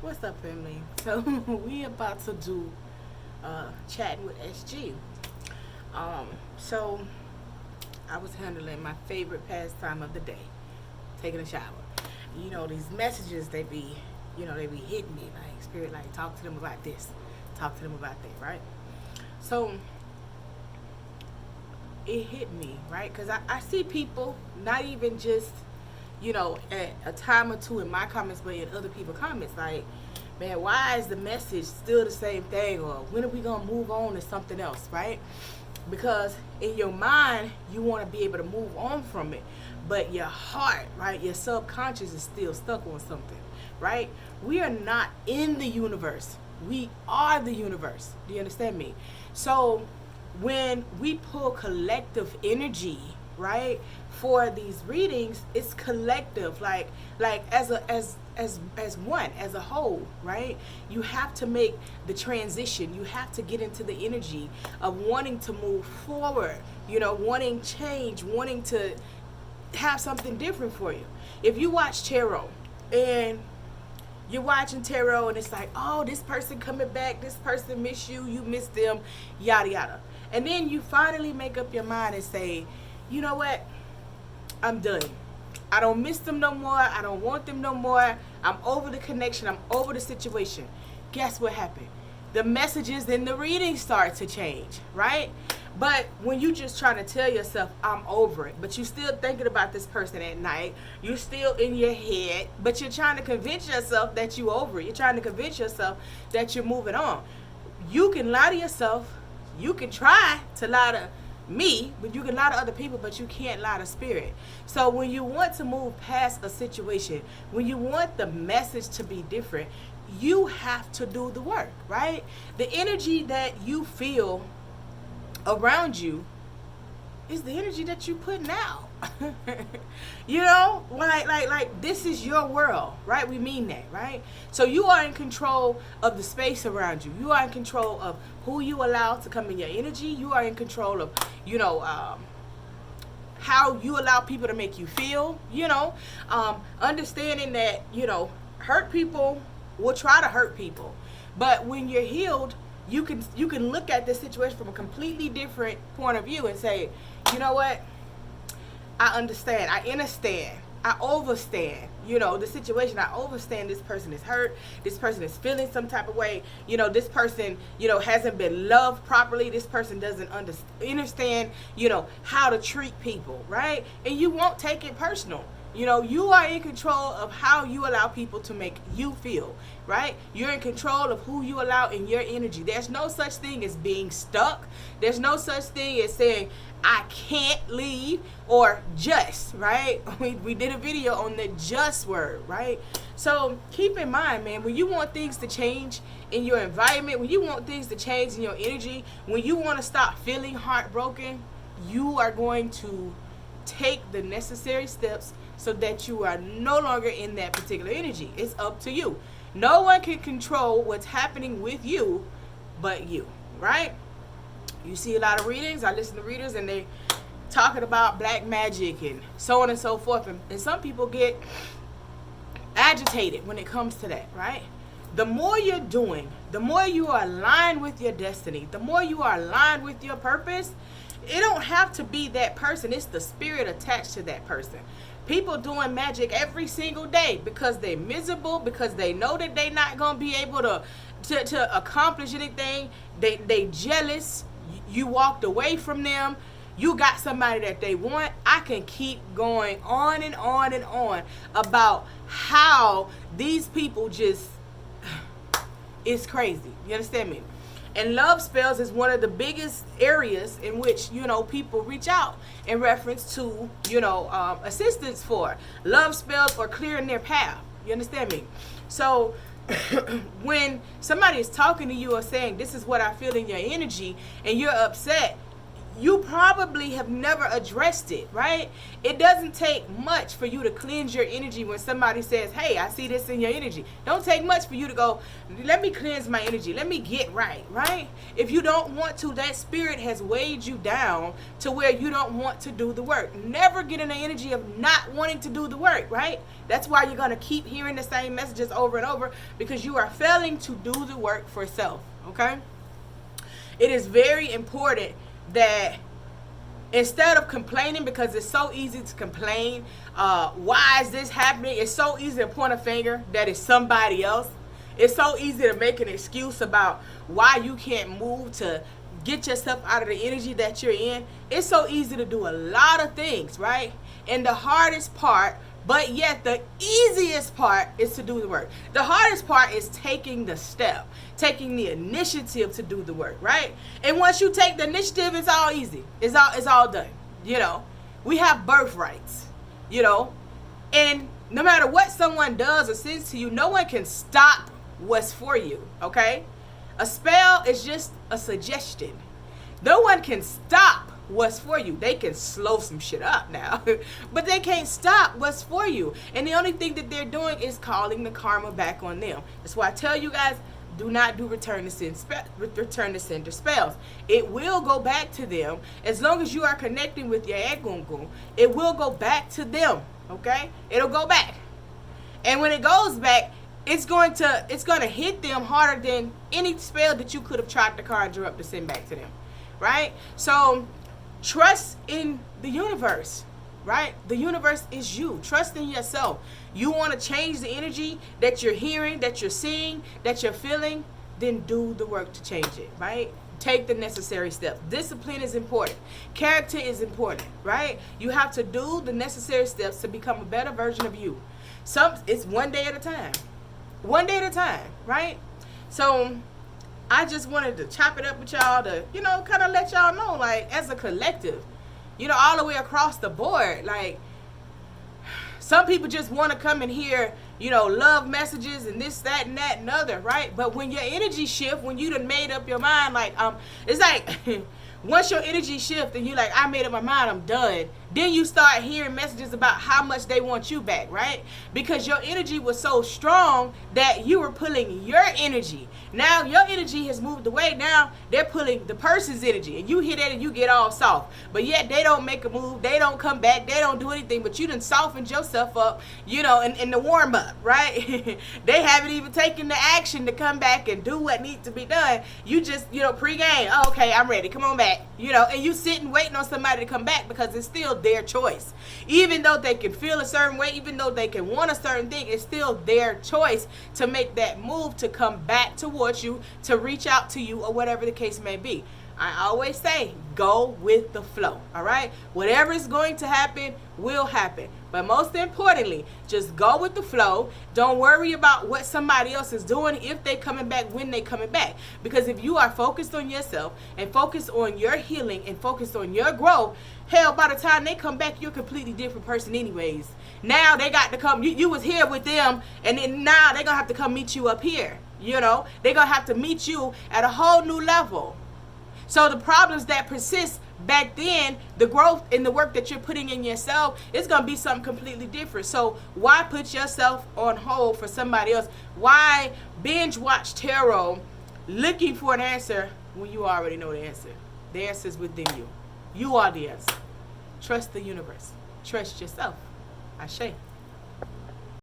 What's up, family? So we about to do chatting with SG. So I was handling my favorite pastime of the day, taking a shower. You know, these messages they be hitting me like spirit, like talk to them about this, talk to them about that, right? So it hit me, right? Because I see people, not even just at a time or two in my comments, but in other people's comments, like, man, why is the message still the same thing? Or when are we going to move on to something else, right? Because in your mind, you want to be able to move on from it. But your heart, right, your subconscious is still stuck on something, right? We are not in the universe. We are the universe. Do you understand me? So when we pull collective energy, right, for these readings, it's collective, like as one, as a whole, right? You have to make the transition. You have to get into the energy of wanting to move forward, wanting change, wanting to have something different for you. If you watch tarot and you're watching tarot and it's like, oh, this person coming back, this person miss you, you miss them, yada yada. And then you finally make up your mind and say, you know what? I'm done. I don't miss them no more. I don't want them no more. I'm over the connection. I'm over the situation. Guess what happened? The messages in the reading start to change, right? But when you just trying to tell yourself, I'm over it, but you still thinking about this person at night, you're still in your head, but you're trying to convince yourself that you over it. You're trying to convince yourself that you're moving on. You can lie to yourself. You can try to lie to me, but you can lie to other people, but you can't lie to spirit. So when you want to move past a situation, when you want the message to be different, you have to do the work, right? The energy that you feel around you is the energy that you putting out. Like this is your world, right? We mean that, right? So you are in control of the space around you. You are in control of who you allow to come in your energy. You are in control of, how you allow people to make you feel, understanding that, hurt people will try to hurt people. But when you're healed, you can look at this situation from a completely different point of view and say, you know what? I understand. I understand. I overstand, the situation. I overstand this person is hurt. This person is feeling some type of way. This person, hasn't been loved properly. This person doesn't understand, how to treat people, right? And you won't take it personal. You are in control of how you allow people to make you feel, right? You're in control of who you allow in your energy. There's no such thing as being stuck. There's no such thing as saying, I can't leave, or just, right? We did a video on the just word, right? So keep in mind, man, when you want things to change in your environment, when you want things to change in your energy, when you want to stop feeling heartbroken, you are going to take the necessary steps so that you are no longer in that particular energy. It's up to you. No one can control what's happening with you but you, right? You see a lot of readings. I listen to readers and they talking about black magic and so on and so forth. And some people get agitated when it comes to that, right? The more you're doing, the more you are aligned with your destiny, the more you are aligned with your purpose, it don't have to be that person. It's the spirit attached to that person. People doing magic every single day because they're miserable, because they know that they're not going to be able to accomplish anything. They jealous. You walked away from them. You got somebody that they want. I can keep going on and on and on about how these people just, it's crazy. You understand me? And love spells is one of the biggest areas in which, people reach out in reference to, assistance for love spells or clearing their path. You understand me? So when somebody is talking to you or saying, this is what I feel in your energy, and you're upset, you probably have never addressed it, right? It doesn't take much for you to cleanse your energy when somebody says, hey, I see this in your energy. Don't take much for you to go, let me cleanse my energy. Let me get right, right? If you don't want to, that spirit has weighed you down to where you don't want to do the work. Never get in the energy of not wanting to do the work, right? That's why you're going to keep hearing the same messages over and over, because you are failing to do the work for self, okay? It is very important that instead of complaining, because it's so easy to complain, why is this happening? It's so easy to point a finger that it's somebody else. It's so easy to make an excuse about why you can't move to get yourself out of the energy that you're in. It's so easy to do a lot of things, right? And the hardest part, but yet the easiest part, is to do the work. The hardest part is taking the step, taking the initiative to do the work, right? And once you take the initiative, it's all easy. It's all done. You know, we have birthrights, you know, and no matter what someone does or says to you, no one can stop what's for you, okay? A spell is just a suggestion. No one can stop what's for you. They can slow some shit up now, but they can't stop what's for you. And the only thing that they're doing is calling the karma back on them. That's why I tell you guys, do not do return to sender spells. It will go back to them as long as you are connecting with your egungun. It will go back to them, okay? It'll go back, and when it goes back, it's going to hit them harder than any spell that you could have tried to conjure up to send back to them, right? So trust in the universe, right? The universe is you. Trust in yourself. You want to change the energy that you're hearing, that you're seeing, that you're feeling, then do the work to change it, right? Take the necessary steps. Discipline is important. Character is important, right? You have to do the necessary steps to become a better version of you. It's one day at a time. One day at a time, right? So I just wanted to chop it up with y'all to, you know, kind of let y'all know, like, as a collective, you know, all the way across the board, like, some people just want to come and hear, you know, love messages and this, that, and that, and other, right? But when your energy shift, when you done made up your mind, like, it's like, once your energy shift and you like, I made up my mind, I'm done, then you start hearing messages about how much they want you back, right? Because your energy was so strong that you were pulling your energy. Now your energy has moved away. Now they're pulling the person's energy, and you hit it and you get all soft. But yet they don't make a move. They don't come back. They don't do anything. But you done softened yourself up, you know, in the warm up, right? They haven't even taken the action to come back and do what needs to be done. You just, you know, pre-game. Oh, okay, I'm ready. Come on back. You know, and you sitting waiting on somebody to come back because it's still their choice. Even though they can feel a certain way, even though they can want a certain thing, it's still their choice to make that move, to come back towards you, to reach out to you, or whatever the case may be. I always say, go with the flow, all right? Whatever is going to happen will happen. But most importantly, just go with the flow. Don't worry about what somebody else is doing, if they coming back, when they coming back. Because if you are focused on yourself and focused on your healing and focused on your growth, hell, by the time they come back, you're a completely different person anyways. Now they got to come, you was here with them, and then now they're going to have to come meet you up here. You know, they're going to have to meet you at a whole new level. So the problems that persist back then, the growth in the work that you're putting in yourself, is going to be something completely different. So why put yourself on hold for somebody else? Why binge watch tarot looking for an answer when you already know the answer? The answer is within you. You are the answer. Trust the universe. Trust yourself. Ashe.